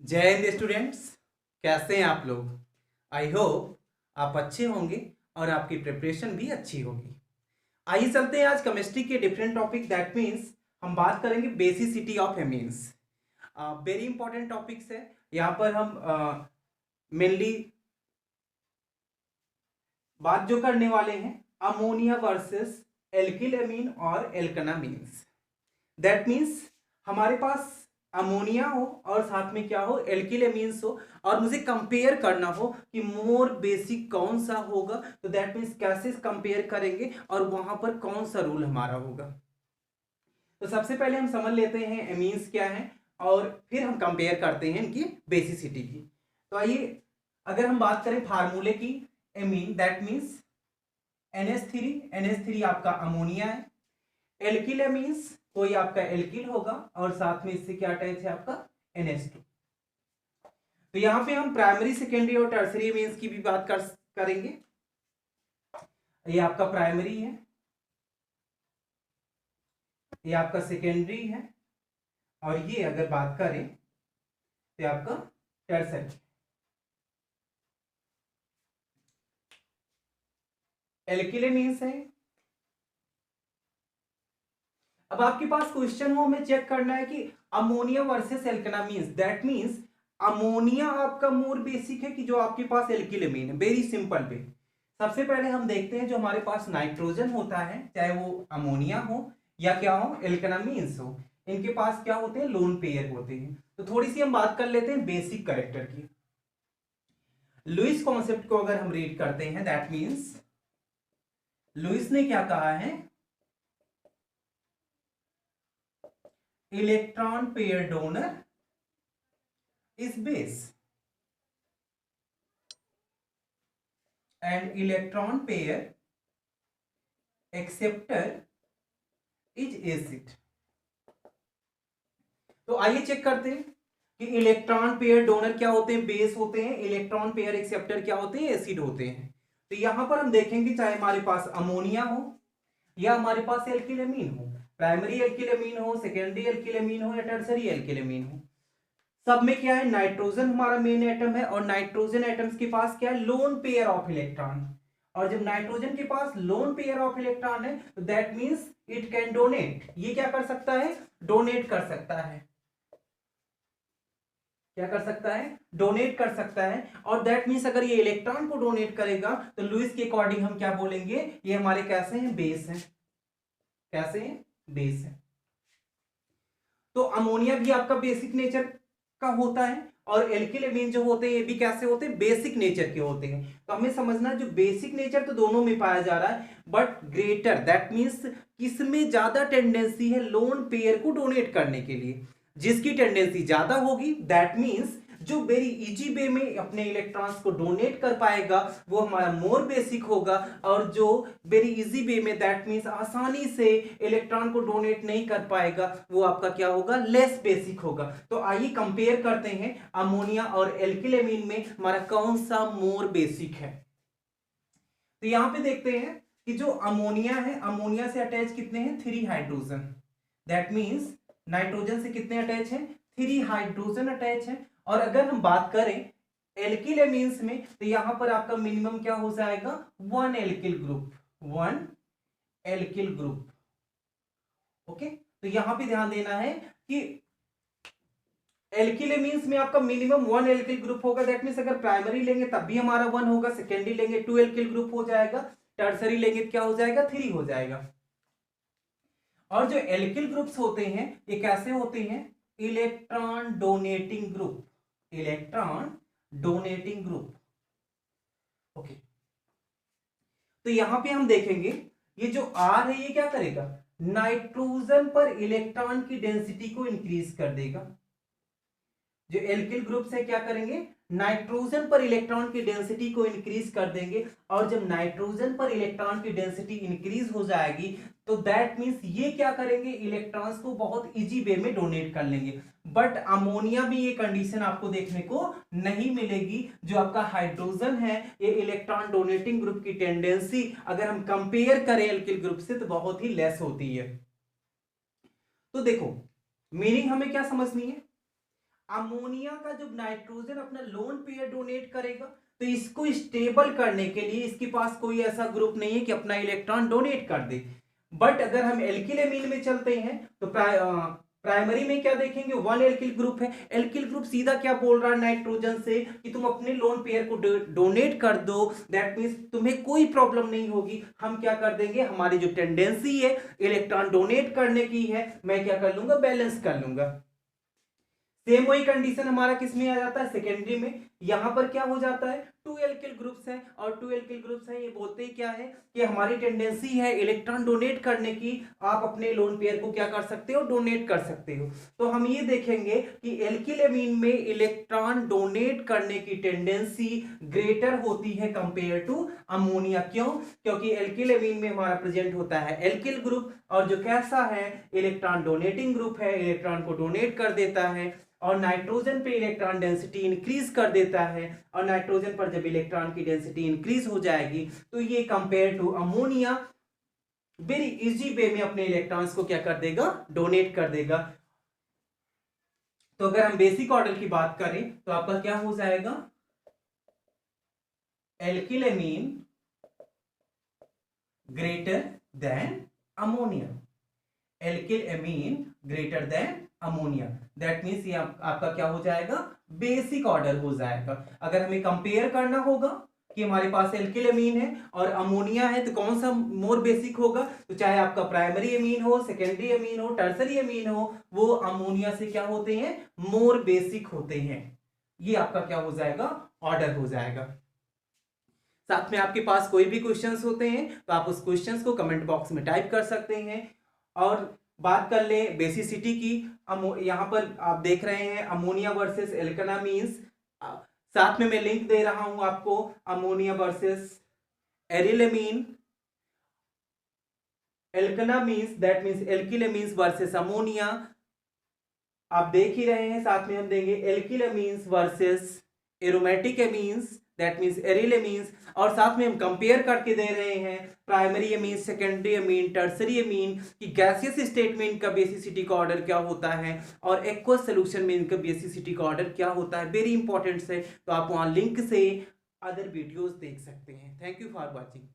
जय हिंद स्टूडेंट्स। कैसे हैं आप लोग? आई होप आप अच्छे होंगे और आपकी प्रिपरेशन भी अच्छी होगी। आइए चलते हैं आज केमिस्ट्री के डिफरेंट टॉपिक। दैट मीन्स हम बात करेंगे basicity of amines. Very important topics है। यहाँ पर हम मेनली बात जो करने वाले हैं अमोनिया वर्सेस एल्किल एमीन और एल्कनामीन्स। दैट मीन्स हमारे पास अमोनिया हो और साथ में क्या हो, एल्किल एमीन्स हो, और मुझे कंपेयर करना हो कि मोर बेसिक कौन सा होगा। तो दैट मीन्स कैसे कंपेयर करेंगे और वहां पर कौन सा रूल हमारा होगा। तो सबसे पहले हम समझ लेते हैं एमीन्स क्या है और फिर हम कंपेयर करते हैं इनकी बेसिसिटी की। तो आइए अगर हम बात करें फार्मूले की, एमीन दैट मीन्स NH3 आपका अमोनिया है। एल्किल मीन्स कोई आपका एल्किल होगा और साथ में इससे क्या अटैच है आपका NH2। तो यहां पे हम प्राइमरी सेकेंडरी और टर्सरी मीन्स की भी बात करेंगे। ये आपका प्राइमरी है, ये आपका सेकेंडरी है, और ये अगर बात करें तो आपका टर्सरी। एल्किल मीन्स है। अब आपके पास क्वेश्चन हो, हमें चेक करना है कि ammonia versus alkylamines that means ammonia आपका मोर बेसिक है कि जो आपके पास एल्किलेमीन है। Very simple way. सबसे पहले हम देखते हैं जो हमारे पास नाइट्रोजन होता है, चाहे वो अमोनिया हो या क्या हो एल्कना मीन्स हो, इनके पास क्या होते हैं, लोन पेयर होते हैं। तो थोड़ी सी हम बात कर लेते हैं बेसिक कैरेक्टर की। लुइस कॉन्सेप्ट को अगर हम रीड करते हैं दैट मीन्स लुइस ने क्या कहा है, electron pair donor is base and electron pair acceptor is acid। तो आइए चेक करते हैं कि इलेक्ट्रॉन पेयर डोनर क्या होते हैं, बेस होते हैं, इलेक्ट्रॉन पेयर एक्सेप्टर क्या होते हैं, एसिड होते हैं। तो यहां पर हम देखेंगे चाहे हमारे पास अमोनिया हो या हमारे पास एल्किलेमीन हो, प्राइमरी एल्किलेमीन हो, सेकेंडरी एल्किलेमीन हो या टर्सरी एल्किलेमीन हो, सब में क्या है, नाइट्रोजन हमारा मेन एटम है और नाइट्रोजन एटम्स के पास क्या है, लोन पेयर ऑफ इलेक्ट्रॉन। और जब नाइट्रोजन के पास लोन पेयर ऑफ इलेक्ट्रॉन है तो that means it can donate. ये क्या कर सकता है, डोनेट कर सकता है। क्या कर सकता है, डोनेट कर सकता है। और दैट मींस अगर ये इलेक्ट्रॉन को डोनेट करेगा तो लुइस के अकॉर्डिंग हम क्या बोलेंगे, ये हमारे कैसे हैं, बेस हैं। कैसे हैं, बेस है। तो अमोनिया भी आपका बेसिक नेचर का होता है और एल्किल एमीन जो होते हैं ये भी कैसे होते हैं, बेसिक नेचर के होते हैं। तो हमें समझना जो बेसिक नेचर तो दोनों में पाया जा रहा है, बट ग्रेटर दैट मींस किसमें ज्यादा टेंडेंसी है लोन पेयर को डोनेट करने के लिए। जिसकी टेंडेंसी ज्यादा होगी दैट मींस जो वेरी इजी वे में अपने इलेक्ट्रॉन्स को डोनेट कर पाएगा वो हमारा मोर बेसिक होगा, और जो वेरी इजी वे में दैट मींस आसानी से इलेक्ट्रॉन को डोनेट नहीं कर पाएगा वो आपका क्या होगा, लेस बेसिक होगा। तो आइए कंपेयर करते हैं अमोनिया और एल्किलेमीन में हमारा कौन सा मोर बेसिक है। तो यहां पे देखते हैं कि जो अमोनिया है, अमोनिया से अटैच कितने हैं, 3 हाइड्रोजन। दैट मींस नाइट्रोजन से कितने अटैच हैं, 3 हाइड्रोजन अटैच है। और अगर हम बात करें एल्किल एमीन्स में तो यहां पर आपका मिनिमम क्या हो जाएगा, 1 alkyl group, 1 alkyl group. Okay, तो यहां पे ध्यान देना है कि एल्किल एमीन्स में आपका मिनिमम 1 एल्किल ग्रुप होगा। दैट मींस अगर प्राइमरी लेंगे तब भी हमारा 1 होगा, सेकेंडरी लेंगे 2 एल्किल ग्रुप हो जाएगा, टर्सरी लेंगे क्या हो जाएगा, 3 हो जाएगा। और जो एल्किल ग्रुप्स होते हैं ये कैसे होते हैं, electron donating group, electron donating group. Okay, तो यहां पे हम देखेंगे ये जो R है ये क्या करेगा, नाइट्रोजन पर इलेक्ट्रॉन की डेंसिटी को इंक्रीज कर देगा। जो एल्किल ग्रुप से क्या करेंगे, नाइट्रोजन पर इलेक्ट्रॉन की डेंसिटी को इंक्रीज कर देंगे। और जब नाइट्रोजन पर इलेक्ट्रॉन की डेंसिटी इंक्रीज हो जाएगी तो दैट मींस ये क्या करेंगे, इलेक्ट्रॉन्स को बहुत इजी वे में डोनेट कर लेंगे। बट अमोनिया में ये कंडीशन आपको देखने को नहीं मिलेगी। जो आपका हाइड्रोजन है ये इलेक्ट्रॉन डोनेटिंग ग्रुप की टेंडेंसी अगर हम कंपेयर करें एल्किल ग्रुप से तो बहुत ही लेस होती है। तो देखो मीनिंग हमें क्या समझनी है, अमोनिया का जब नाइट्रोजन अपना लोन पेयर डोनेट करेगा तो इसको स्टेबल करने के लिए इसके पास कोई ऐसा ग्रुप नहीं है कि अपना इलेक्ट्रॉन डोनेट कर दे। बट अगर हम एल्किल एमीन में चलते हैं तो प्राइमरी में क्या देखेंगे, वन एल्किल ग्रुप है। एल्किल ग्रुप सीधा क्या बोल रहा है नाइट्रोजन से कि तुम अपने लोन पेयर को डोनेट कर दो, दैट मींस तुम्हें कोई प्रॉब्लम नहीं होगी। हम क्या कर देंगे, हमारी जो टेंडेंसी है इलेक्ट्रॉन डोनेट करने की है, मैं क्या कर लूंगा, बैलेंस कर लूंगा। सेम वही कंडीशन हमारा किस में आ जाता है, सेकेंडरी में। यहां पर क्या हो जाता है, टू एल्किल ग्रुप्स हैं और टू एल्किल ग्रुप्स हैं, ये बोलते ही क्या है कि हमारी टेंडेंसी है इलेक्ट्रॉन डोनेट करने की, आप अपने लोन पेयर को क्या कर सकते हो, डोनेट कर सकते हो। तो हम ये देखेंगे कि एल्किल एमीन में इलेक्ट्रॉन डोनेट करने की टेंडेंसी ग्रेटर होती है कंपेयर टू अमोनिया। क्यों, क्योंकि एल्किल एमीन में हमारा प्रेजेंट होता है एल्किल ग्रुप और जो कैसा है, इलेक्ट्रॉन डोनेटिंग ग्रुप है, इलेक्ट्रॉन को डोनेट कर देता है और नाइट्रोजन पे इलेक्ट्रॉन डेंसिटी इंक्रीज कर देता है। और नाइट्रोजन पर जब इलेक्ट्रॉन की डेंसिटी इंक्रीज हो जाएगी तो ये compare to ammonia very easy way में अपने इलेक्ट्रॉन्स को क्या कर देगा, डोनेट कर देगा। तो अगर हम बेसिक ऑर्डर की बात करें तो आपका क्या हो जाएगा, alkyl amine greater than ammonia, alkyl amine greater than ammonia, that means ये आपका क्या हो जाएगा, बेसिक ऑर्डर हो जाएगा। अगर हमें कंपेयर करना होगा कि हमारे पास एल्किल एमीन है और अमोनिया है तो कौन सा मोर बेसिक होगा, तो चाहे आपका प्राइमरी एमीन हो, सेकेंडरी एमीन हो, टर्सरी एमीन हो, वो अमोनिया से क्या होते हैं, मोर बेसिक होते हैं। ये आपका क्या हो जाएगा, ऑर्डर हो जाएगा। साथ में आपके पास कोई भी क्वेश्चंस होते हैं तो आप उस क्वेश्चंस को कमेंट बॉक्स में टाइप कर सकते हैं। और बात कर ले बेसिसिटी की, यहां पर आप देख रहे हैं अमोनिया वर्सेस एल्केनामीन्स, साथ में मैं लिंक दे रहा हूं आपको, ammonia versus arylamine, alkanamines that means alkylamines versus ammonia, आप देख ही रहे हैं। साथ में हम देंगे alkylamines versus aromatic amines that means arylamines, और साथ में हम कंपेयर करके दे रहे हैं primary amine, secondary amine, tertiary amine कि गैसियस स्टेट में इनका बेसिसिटी का ऑर्डर क्या होता है और एक्वस सॉल्यूशन में इनका बेसिसिटी का ऑर्डर क्या होता है। वेरी इंपॉर्टेंट है, तो आप वहां लिंक से अदर वीडियोस देख सकते हैं। Thank you for watching.